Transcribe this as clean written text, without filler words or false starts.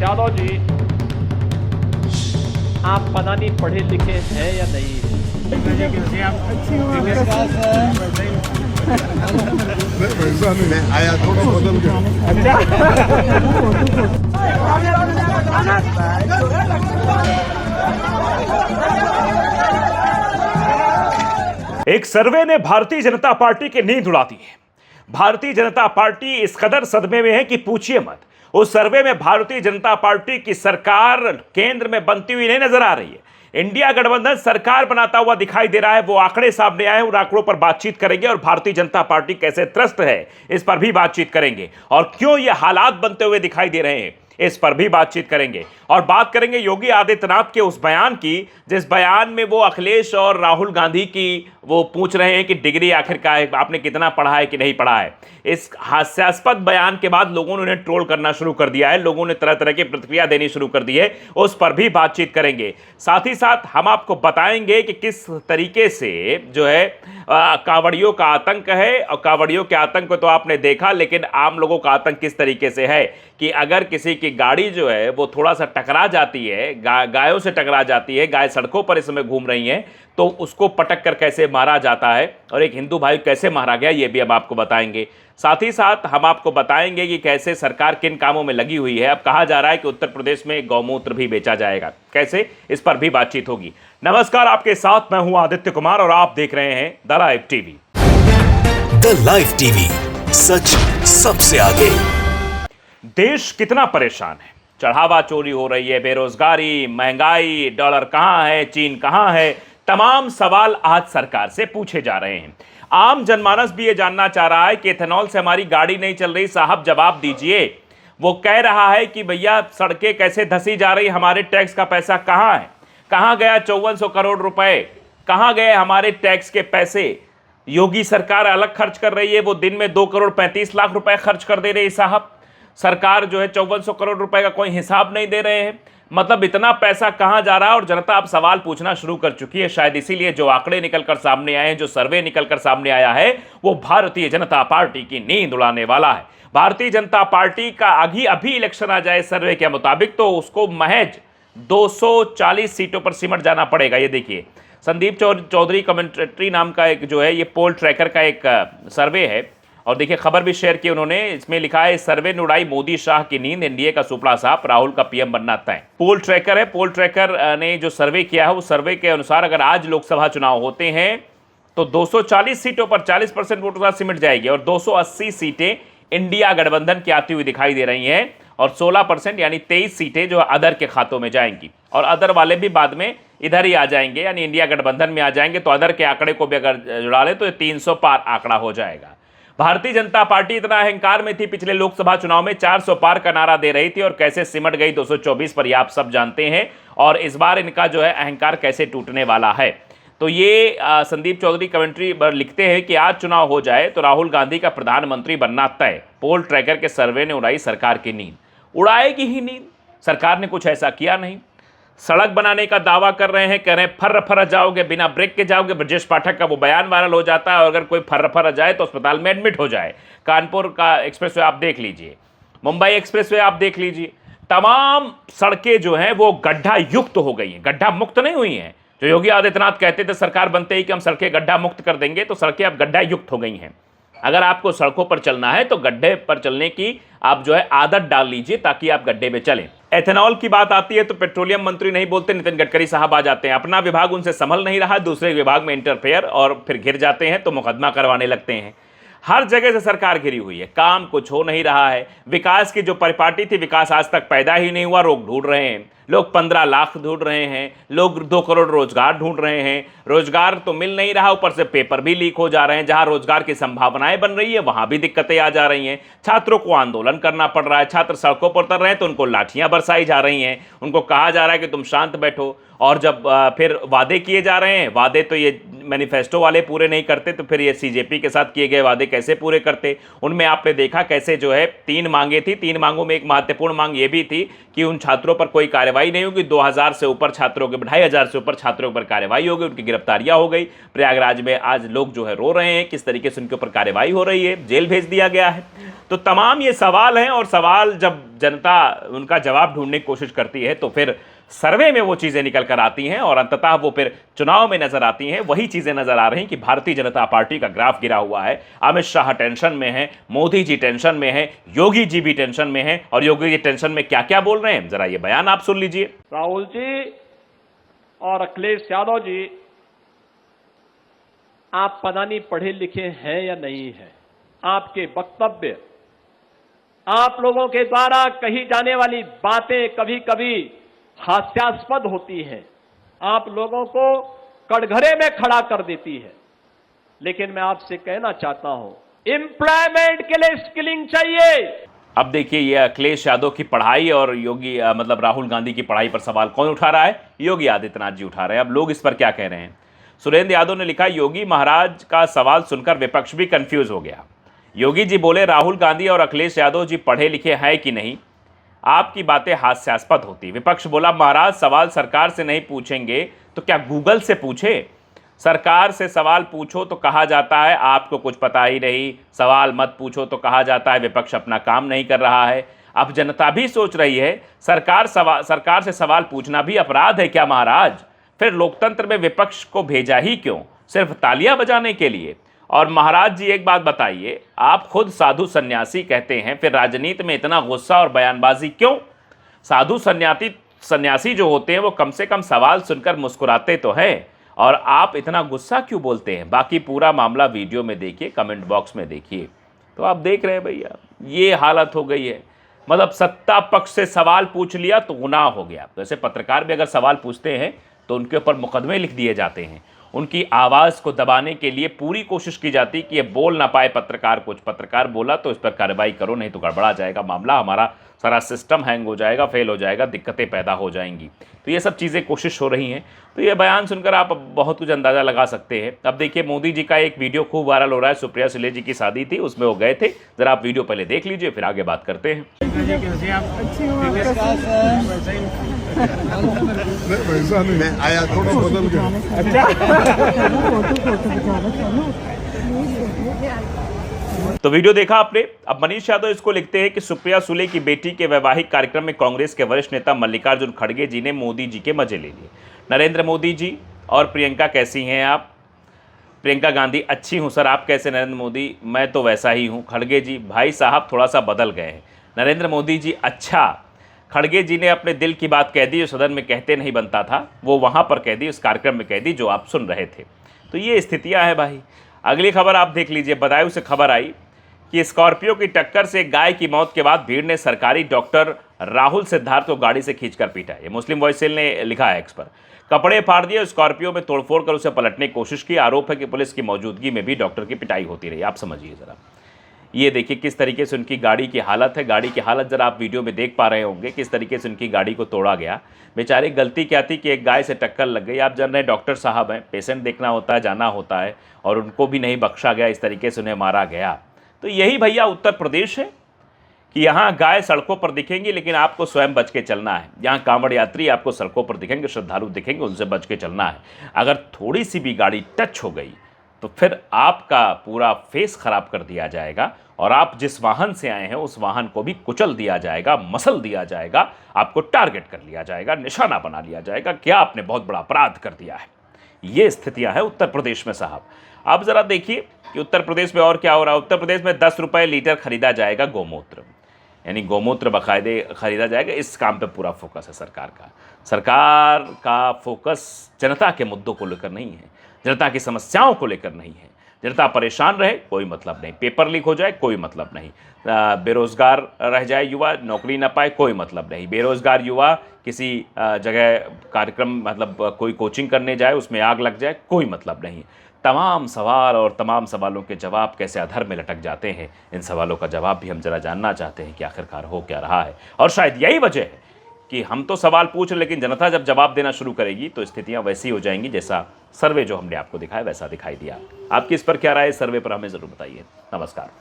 यादव जी, आप पता नहीं पढ़े लिखे हैं या नहीं। मैं आया थोड़ा बदल गया। एक सर्वे ने भारतीय जनता पार्टी की नींद उड़ा दी है। भारतीय जनता पार्टी इस कदर सदमे में है कि पूछिए मत। उस सर्वे में भारतीय जनता पार्टी की सरकार केंद्र में बनती हुई नहीं नजर आ रही है। इंडिया गठबंधन सरकार बनाता हुआ दिखाई दे रहा है। वो आंकड़े सामने आए, उन आंकड़ों पर बातचीत करेंगे और भारतीय जनता पार्टी कैसे त्रस्त है इस पर भी बातचीत करेंगे और क्यों ये हालात बनते हुए दिखाई दे रहे हैं इस पर भी बातचीत करेंगे। और बात करेंगे योगी आदित्यनाथ के उस बयान की जिस बयान में वो अखिलेश और राहुल गांधी की वो पूछ रहे हैं कि डिग्री आखिर का है, आपने कितना पढ़ा है कि नहीं पढ़ा है। इस हास्यास्पद बयान के बाद लोगों ने उन्हें ट्रोल करना शुरू कर दिया है, लोगों ने तरह तरह की प्रतिक्रिया देनी शुरू कर दी है, उस पर भी बातचीत करेंगे। साथ ही साथ हम आपको बताएंगे कि किस तरीके से जो है कांवड़ियों का आतंक है। और कांवड़ियों के आतंक को तो आपने देखा, लेकिन आम लोगों का आतंक किस तरीके से है कि अगर किसी की गाड़ी जो है वो थोड़ा सा टकरा जाती है, गायों से टकरा जाती है, गाय सड़कों पर इस समय घूम रही हैं, तो उसको पटक कर कैसे मारा जाता है और एक हिंदू भाई कैसे मारा गया, ये भी हम आपको बताएंगे। साथ ही साथ हम आपको बताएंगे कि कैसे सरकार किन कामों में लगी हुई है। अब कहा जा रहा है कि उत्तर प्रदेश में गौमूत्र भी बेचा जाएगा, कैसे, इस पर भी बातचीत होगी। नमस्कार, आपके साथ मैं हूं आदित्य कुमार और आप देख रहे हैं the live TV. The live TV, सच सबसे आगे। देश कितना परेशान है, चढ़ावा चोरी हो रही है, बेरोजगारी, महंगाई, डॉलर कहां है, चीन कहां है, तमाम सवाल आज सरकार से पूछे जा रहे हैं। आम जनमानस भी ये जानना चाह रहा है कि इथेनॉल से हमारी गाड़ी नहीं चल रही, साहब जवाब दीजिए। वो कह रहा है कि भैया सड़कें कैसे धसी जा रही, हमारे टैक्स का पैसा कहां है, कहां गया 5400 करोड़ रुपए, कहां गए हमारे टैक्स के पैसे। योगी सरकार अलग खर्च कर रही है, वो दिन में 2 करोड़ 35 लाख रुपए खर्च कर दे रही है। साहब सरकार जो है 5400 करोड़ रुपए का कोई हिसाब नहीं दे रहे हैं। मतलब इतना पैसा कहां जा रहा है और जनता अब सवाल पूछना शुरू कर चुकी है। शायद इसीलिए जो आंकड़े निकलकर सामने आए हैं, जो सर्वे निकलकर सामने आया है, वो भारतीय जनता पार्टी की नींद उड़ाने वाला है। भारतीय जनता पार्टी का अभी इलेक्शन आ जाए सर्वे के मुताबिक तो उसको महज 240 सीटों पर सिमट जाना पड़ेगा। ये देखिए, संदीप चौधरी कमेंट्री नाम का एक जो है ये पोल ट्रैकर का एक सर्वे है और देखिए खबर भी शेयर की उन्होंने। इसमें लिखा है, सर्वे ने उड़ाई मोदी शाह की नींद, एनडीए का सुपड़ा साफ, राहुल का पीएम बनना तय। पोल ट्रैकर है, पोल ट्रैकर ने जो सर्वे किया है, उस सर्वे के अनुसार अगर आज लोकसभा चुनाव होते हैं तो 240 सीटों पर 40% वोटों के साथ सिमट जाएगी और 280 सीटें इंडिया गठबंधन की आती हुई दिखाई दे रही हैं और 16% यानी 23 सीटें जो अदर के खातों में जाएंगी और अदर वाले भी बाद में इधर ही आ जाएंगे, यानी इंडिया गठबंधन में आ जाएंगे। तो अदर के आंकड़े को भी अगर जुड़ा ले तो 300 पार आंकड़ा हो जाएगा। भारतीय जनता पार्टी इतना अहंकार में थी, पिछले लोकसभा चुनाव में 400 पार का नारा दे रही थी और कैसे सिमट गई 224 पर, ये आप सब जानते हैं। और इस बार इनका जो है अहंकार कैसे टूटने वाला है। तो ये संदीप चौधरी कमेंट्री पर लिखते हैं कि आज चुनाव हो जाए तो राहुल गांधी का प्रधानमंत्री बनना तय। पोल ट्रैकर के सर्वे ने उड़ाई सरकार की नींद। उड़ाएगी ही नींद, सरकार ने कुछ ऐसा किया नहीं। सड़क बनाने का दावा कर रहे हैं, कह रहे हैं फर्र फर्र जाओगे, बिना ब्रेक के जाओगे। ब्रजेश पाठक का वो बयान वायरल हो जाता है और अगर कोई फर्र फर्र जाए तो अस्पताल में एडमिट हो जाए। कानपुर का एक्सप्रेसवे आप देख लीजिए, मुंबई एक्सप्रेसवे आप देख लीजिए, तमाम सड़कें जो हैं वो गड्ढा युक्त हो गई हैं, गड्ढा मुक्त नहीं हुई हैं। जो योगी आदित्यनाथ कहते थे सरकार बनते ही कि हम सड़कें गड्ढा मुक्त कर देंगे, तो सड़कें अब गड्ढा युक्त हो गई हैं। अगर आपको सड़कों पर चलना है तो गड्ढे पर चलने की आप जो है आदत डाल लीजिए ताकि आप गड्ढे में चलें। एथेनॉल की बात आती है तो पेट्रोलियम मंत्री नहीं बोलते, नितिन गडकरी साहब आ जाते हैं। अपना विभाग उनसे संभल नहीं रहा, दूसरे विभाग में इंटरफेयर और फिर घिर जाते हैं तो मुकदमा करवाने लगते हैं। हर जगह से सरकार घिरी हुई है, काम कुछ हो नहीं रहा है। विकास की जो परिपाटी थी, विकास आज तक पैदा ही नहीं हुआ। लोग ढूंढ रहे हैं, लोग 15 लाख ढूंढ रहे हैं, लोग 2 करोड़ रोजगार ढूंढ रहे हैं। रोजगार तो मिल नहीं रहा, ऊपर से पेपर भी लीक हो जा रहे हैं। जहां रोजगार की संभावनाएं बन रही है वहां भी दिक्कतें आ जा रही हैं। छात्रों को आंदोलन करना पड़ रहा है, छात्र सड़कों पर उतर रहे हैं तो उनको लाठियां बरसाई जा रही हैं, उनको कहा जा रहा है कि तुम शांत बैठो। और जब फिर वादे किए जा रहे हैं, वादे तो ये मैनिफेस्टो वाले पूरे नहीं करते तो फिर ये सीजेपी के साथ किए गए वादे कैसे पूरे करते। उनमें आपने देखा कैसे जो है 3 मांगे थी, 3 मांगों में एक महत्वपूर्ण मांग ये भी थी कि उन छात्रों पर कोई कार्रवाई नहीं होगी। 2000 से ऊपर छात्रों के 2500 से ऊपर छात्रों पर कार्रवाई हो गई, उनकी गिरफ्तारियां हो गई। प्रयागराज में आज लोग जो है रो रहे हैं किस तरीके से उनके ऊपर कार्रवाई हो रही है, जेल भेज दिया गया है। तो तमाम ये सवाल हैं, और सवाल जब जनता उनका जवाब ढूंढने की कोशिश करती है तो फिर सर्वे में वो चीजें निकल कर आती हैं और अंततः वो फिर चुनाव में नजर आती हैं। वही चीजें नजर आ रही हैं कि भारतीय जनता पार्टी का ग्राफ गिरा हुआ है, अमित शाह टेंशन में है, मोदी जी टेंशन में है, योगी जी भी टेंशन में है। और योगी जी टेंशन में क्या क्या बोल रहे हैं जरा ये बयान आप सुन लीजिए। राहुल जी और अखिलेश यादव जी, आप पता नहीं पढ़े लिखे हैं या नहीं हैं। आपके वक्तव्य, आप लोगों के द्वारा कही जाने वाली बातें कभी कभी हास्यास्पद होती हैं, आप लोगों को कटघरे में खड़ा कर देती है। लेकिन मैं आपसे कहना चाहता हूं, एम्प्लॉयमेंट के लिए स्किलिंग चाहिए। अब देखिए ये अखिलेश यादव की पढ़ाई और योगी मतलब राहुल गांधी की पढ़ाई पर सवाल कौन उठा रहा है? योगी आदित्यनाथ जी उठा रहे हैं। अब लोग इस पर क्या कह रहे हैं? सुरेंद्र यादव ने लिखा, योगी महाराज का सवाल सुनकर विपक्ष भी कंफ्यूज हो गया। योगी जी बोले राहुल गांधी और अखिलेश यादव जी पढ़े लिखे हैं कि नहीं, आपकी बातें हास्यास्पद होती। विपक्ष बोला महाराज सवाल सरकार से नहीं पूछेंगे तो क्या गूगल से पूछे? सरकार से सवाल पूछो तो कहा जाता है आपको कुछ पता ही नहीं, सवाल मत पूछो तो कहा जाता है विपक्ष अपना काम नहीं कर रहा है। अब जनता भी सोच रही है सरकार से सवाल पूछना भी अपराध है क्या महाराज? फिर लोकतंत्र में विपक्ष को भेजा ही क्यों? सिर्फ तालियां बजाने के लिए? और महाराज जी एक बात बताइए, आप खुद साधु सन्यासी कहते हैं, फिर राजनीति में इतना गुस्सा और बयानबाजी क्यों? साधु सन्यासी जो होते हैं वो कम से कम सवाल सुनकर मुस्कुराते तो हैं, और आप इतना गुस्सा क्यों बोलते हैं? बाकी पूरा मामला वीडियो में देखिए, कमेंट बॉक्स में देखिए। तो आप देख रहे हैं भैया ये हालत हो गई है। मतलब सत्ता पक्ष से सवाल पूछ लिया तो गुनाह हो गया। तो ऐसे पत्रकार भी अगर सवाल पूछते हैं तो उनके ऊपर मुकदमे लिख दिए जाते हैं। उनकी आवाज़ को दबाने के लिए पूरी कोशिश की जाती कि ये बोल ना पाए पत्रकार, कुछ पत्रकार बोला तो इस पर कार्रवाई करो, नहीं तो गड़बड़ा जाएगा मामला, हमारा सारा सिस्टम हैंग हो जाएगा, फेल हो जाएगा, दिक्कतें पैदा हो जाएंगी। तो ये सब चीज़ें कोशिश हो रही हैं। तो ये बयान सुनकर आप बहुत कुछ अंदाज़ा लगा सकते हैं। अब देखिए मोदी जी का एक वीडियो खूब वायरल हो रहा है, सुप्रिया सुले जी की शादी थी उसमें वो गए थे। ज़रा आप वीडियो पहले देख लीजिए फिर आगे बात करते हैं। वैसा नहीं, मैं आया थोड़ा बदल गया। तो वीडियो देखा आपने। अब मनीष यादव इसको लिखते हैं कि सुप्रिया सुले की बेटी के वैवाहिक कार्यक्रम में कांग्रेस के वरिष्ठ नेता मल्लिकार्जुन खड़गे जी ने मोदी जी के मजे ले लिए। नरेंद्र मोदी जी और प्रियंका कैसी हैं आप? प्रियंका गांधी अच्छी हूं सर, आप कैसे? नरेंद्र मोदी मैं तो वैसा ही हूं। खड़गे जी भाई साहब थोड़ा सा बदल गए हैं। नरेंद्र मोदी जी अच्छा। खड़गे जी ने अपने दिल की बात कह दी, जो सदन में कहते नहीं बनता था वो वहाँ पर कह दी, उस कार्यक्रम में कह दी जो आप सुन रहे थे। तो ये स्थितियाँ हैं भाई। अगली खबर आप देख लीजिए। बदायूं से खबर आई कि स्कॉर्पियो की टक्कर से गाय की मौत के बाद भीड़ ने सरकारी डॉक्टर राहुल सिद्धार्थ को गाड़ी से खींचकर पीटा। ये मुस्लिम वॉइस सेल ने लिखा है एक्स पर। कपड़े फाड़ दिए, स्कॉर्पियो में तोड़फोड़ कर उसे पलटने की कोशिश की। आरोप है कि पुलिस की मौजूदगी में भी डॉक्टर की पिटाई होती रही। आप समझिए ज़रा, ये देखिए किस तरीके से उनकी गाड़ी की हालत है। गाड़ी की हालत ज़रा आप वीडियो में देख पा रहे होंगे, किस तरीके से उनकी गाड़ी को तोड़ा गया। बेचारे गलती क्या थी कि एक गाय से टक्कर लग गई। आप जान रहे हैं डॉक्टर साहब हैं, पेशेंट देखना होता है, जाना होता है, और उनको भी नहीं बख्शा गया, इस तरीके से उन्हें मारा गया। तो यही भैया उत्तर प्रदेश है कि यहाँ गाय सड़कों पर दिखेंगी लेकिन आपको स्वयं बच के चलना है। यहाँ कांवड़ यात्री आपको सड़कों पर दिखेंगे, श्रद्धालु दिखेंगे, उनसे बच के चलना है। अगर थोड़ी सी भी गाड़ी टच हो गई तो फिर आपका पूरा फेस खराब कर दिया जाएगा, और आप जिस वाहन से आए हैं उस वाहन को भी कुचल दिया जाएगा, मसल दिया जाएगा, आपको टारगेट कर लिया जाएगा, निशाना बना लिया जाएगा, क्या आपने बहुत बड़ा अपराध कर दिया है। ये स्थितियां हैं उत्तर प्रदेश में साहब। अब ज़रा देखिए कि उत्तर प्रदेश में और क्या हो रहा है। उत्तर प्रदेश में 10 रुपये लीटर खरीदा जाएगा गोमूत्र, यानी गोमूत्र बाकायदे खरीदा जाएगा। इस काम पे पूरा फोकस है सरकार का। सरकार का फोकस जनता के मुद्दों को लेकर नहीं है, जनता की समस्याओं को लेकर नहीं है। जनता परेशान रहे कोई मतलब नहीं, पेपर लीक हो जाए कोई मतलब नहीं, बेरोज़गार रह जाए युवा, नौकरी ना पाए कोई मतलब नहीं, बेरोज़गार युवा किसी जगह कार्यक्रम मतलब कोई कोचिंग करने जाए उसमें आग लग जाए कोई मतलब नहीं। तमाम सवाल और तमाम सवालों के जवाब कैसे अधर में लटक जाते हैं, इन सवालों का जवाब भी हम ज़रा जानना चाहते हैं कि आखिरकार हो क्या रहा है। और शायद यही वजह है कि हम तो सवाल पूछ रहे, लेकिन जनता जब जवाब देना शुरू करेगी तो स्थितियां वैसी हो जाएंगी जैसा सर्वे जो हमने आपको दिखाया वैसा दिखाई दिया। आपकी इस पर क्या राय है? सर्वे पर हमें जरूर बताइए। नमस्कार।